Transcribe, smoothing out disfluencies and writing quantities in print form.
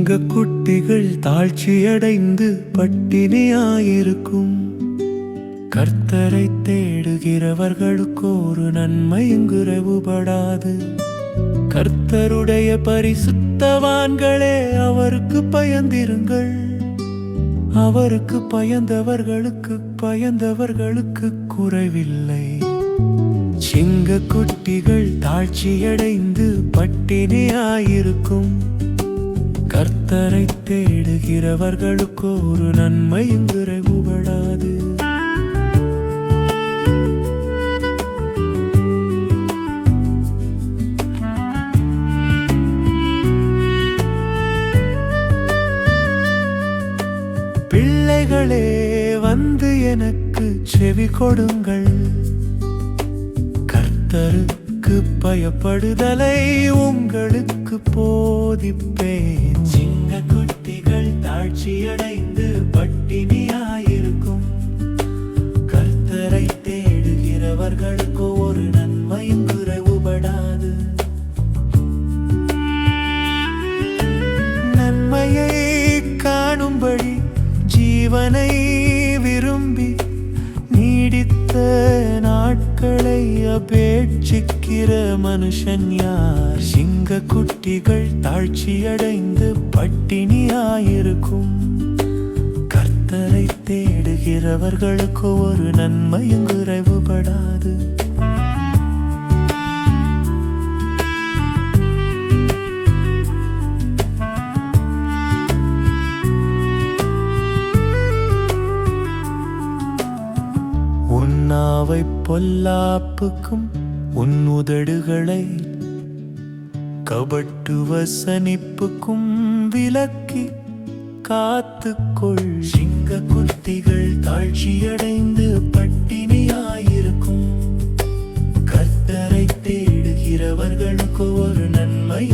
சிங்கக்குட்டிகள் தாழ்ச்சியடைந்து பட்டினியாயிருக்கும். கர்த்தரை தேடுகிறவர்களுக்கு ஒரு நன்மையும் குறைவுபடாது. கர்த்தருடைய பரிசுத்தவான்களே, அவருக்கு பயந்திருங்கள். அவருக்கு பயந்தவர்களுக்கு குறைவில்லை. சிங்கக்குட்டிகள் தாழ்ச்சியடைந்து பட்டினியாயிருக்கும். கர்த்தரை தேடுகிறவர்களுக்கு ஒரு நன்மையும் குறைவுபடாது. பிள்ளைகளே, வந்து எனக்கு செவி கொடுங்கள். கர்த்தருக்கு பயப்படுதலை உங்களுக்கு போதிப்பேன். சிங்கக்குட்டிகள் தாழ்ச்சியடைந்து பட்டினியாயிருக்கும். கர்த்தரை தேடுகிறவர்களுக்கு ஒரு நன்மையும் குறைவுபடாது. நன்மையை காணும்படி ஜீவனை விரும்பி நீடித்த நாட்களை அபேட்சிக்கிற மனுஷன் யார்? சிங்கக்குட்டிகள் தாழ்ச்சியடைந்து பட்டினியாயிருக்கும். கர்த்தரை தேடுகிறவர்களுக்கு ஒரு நன்மையும் குறைவுபடாது. நாவை பொல்லாப்புக்கும் உன் உதடுகளை கபட்டு வசனிப்புக்கும் விலக்கி காத்துக்கொள். சிங்கக்குட்டிகள் தாழ்ச்சியடைந்து பட்டினியாயிருக்கும். கர்த்தரை தேடுகிறவர்களுக்கு ஒரு நன்மை